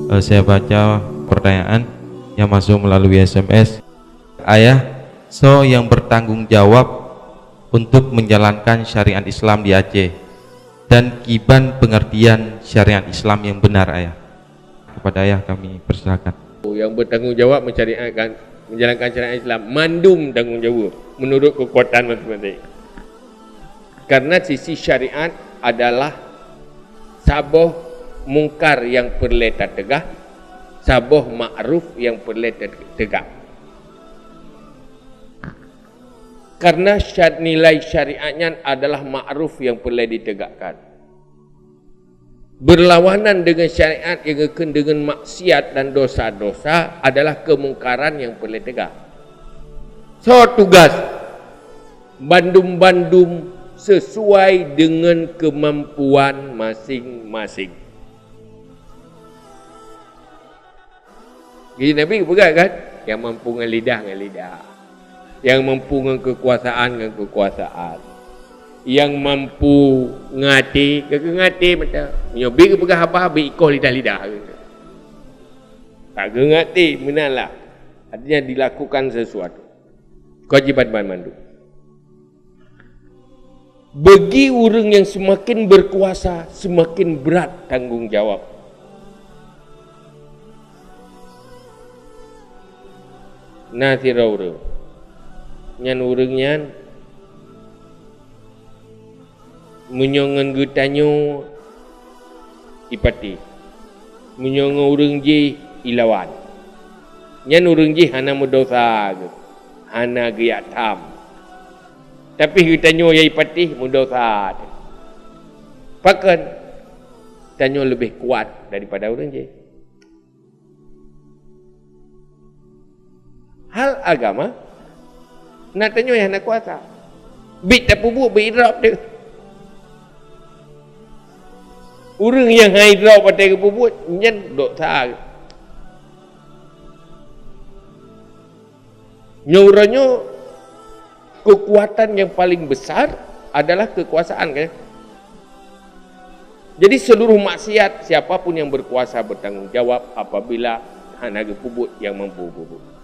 Saya baca pertanyaan yang masuk melalui SMS. Ayah, yang bertanggung jawab untuk menjalankan syariat Islam di Aceh dan kiban pengertian syariat Islam yang benar, ayah. Kepada ayah kami persilakan. Yang bertanggung jawab menjalankan syariat Islam, mandum tanggungjawab menurut kekuatan masing-masing. Karena sisi syariat adalah saboh mungkar yang perlu tegak, saboh ma'ruf yang perlu tegak. Karena nilai syariatnya adalah ma'ruf yang perlu ditegakkan. Berlawanan dengan syariat yang akan dengan maksiat dan dosa-dosa adalah kemungkaran yang perlu tegak. So tugas bandum-bandum sesuai dengan kemampuan masing-masing. Jadi Nabi pegang kan, yang mampu dengan lidah, yang mampu dengan kekuasaan, yang mampu ngati macam nyobi pegang apa ikoh lidah tak ngati menalah, artinya dilakukan sesuatu kewajiban mandu. Bagi orang yang semakin berkuasa, semakin berat tanggungjawab. Nasira orang nyan orang nyan menyongan getanyo ipati, menyongan orang je ilawan, nyan orang je hana mudosa, hana giatam, tapi getanyo ya ipati mudosa, pakan tanyo lebih kuat daripada orang je. Hal agama nak tanya yang nak kuasa bit tak pubuk beridrap dia. Orang yang hidrap pada pubuk nyen dok tak nyuranyo kekuatan yang paling besar adalah kekuasaan kan. Jadi seluruh maksiat siapapun yang berkuasa bertanggung jawab apabila hanaga pubuk yang mampu pubuk.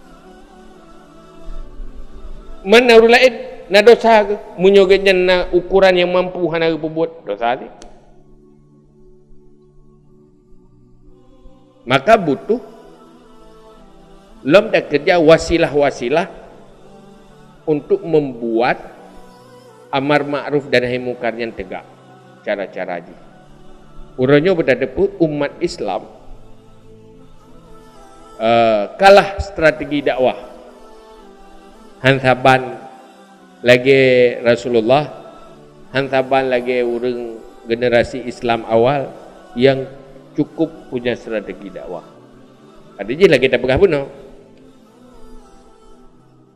Mana orang lain nak dosa ke munyogannya na ukuran yang mampu hana berbuat dosa ni, maka butuh lam dah kerja wasilah-wasilah untuk membuat amar ma'ruf dan nahi munkar yang tegak. Cara-cara ni urangnya berada pun umat Islam kalah strategi dakwah. Hantaban lagi Rasulullah, hantaban lagi orang generasi Islam awal yang cukup punya strategi dakwah. Ada je lagi tak pegah pun.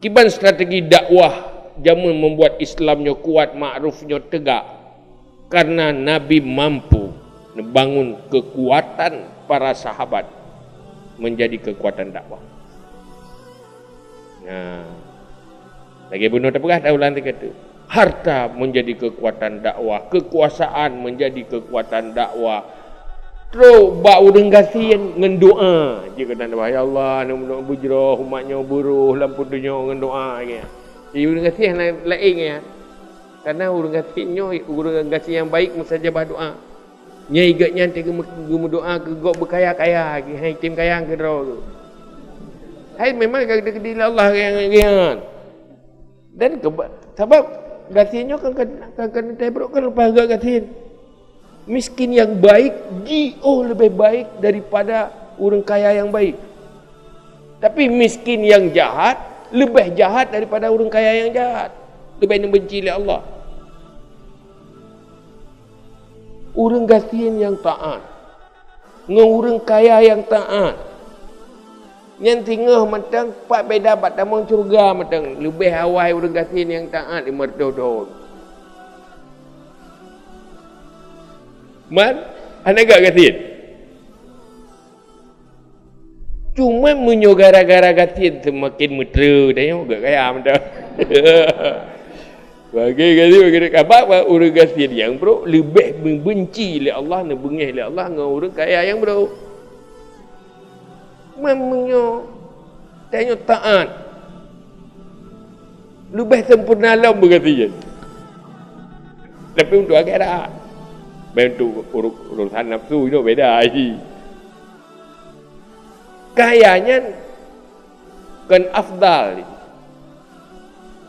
Kiban strategi dakwah jamun membuat Islamnya kuat, ma'rufnya tegak. Karena Nabi mampu membangun kekuatan para sahabat menjadi kekuatan dakwah. Nah, lagi bunuh tak pegah daulan kata harta menjadi kekuatan dakwah, kekuasaan menjadi kekuatan dakwah. Terus bak urang gasian ngan doa je kata ya Allah nak bujrah umatnya buruh lampu dunia ngan doa ya. Jadi urang gasian lain ya. Karena urang gasian yang baik mesti saja doa. Nyai gatnya tega doa ke gok berkaya-kaya hai tim kaya ke ro. Hai memang kedi Allah yang dan sebab gasiannya kan tebrok kan lepas gasin. Miskin yang baik lebih baik daripada orang kaya yang baik. Tapi miskin yang jahat lebih jahat daripada orang kaya yang jahat. Lebih membenci oleh Allah. Orang gasian yang taat dengan orang kaya yang taat. Yang tinggal macam pak beda bat tamang surga macam lebih awai orang gasin yang taat di merdodo. Man, anda gak gasin? Cuma menyo gara-gara gasin semakin mesra dah yo gak kaya macam. Bagi kabar orang gasin yang bro lebih membenci oleh Allah, nak bengih oleh Allah dengan orang kaya yang bro. memangnya tanya taat lebih sempurna lah berkata je. Tapi untuk akhirat, untuk urusan nafsu itu beda lagi. Kayanya kan afdal.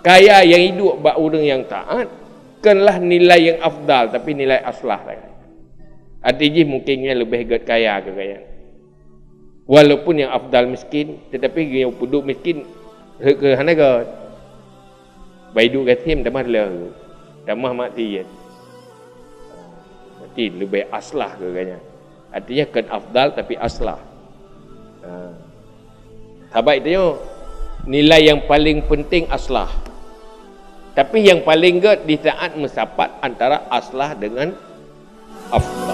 Kaya yang hidup bak orang yang taat kanlah nilai yang afdal, tapi nilai aslah lah. Artinya mungkinnya lebih kaya ke kaya. Walaupun yang afdal miskin, tetapi yang penduduk miskin ke hana ke baidu katim damah le damah mati. Berarti lebih aslah ke kaya. Artinya kan afdal tapi aslah. Sahabat itu nilai yang paling penting aslah. Tapi yang paling di saat mensapat antara aslah dengan afdal.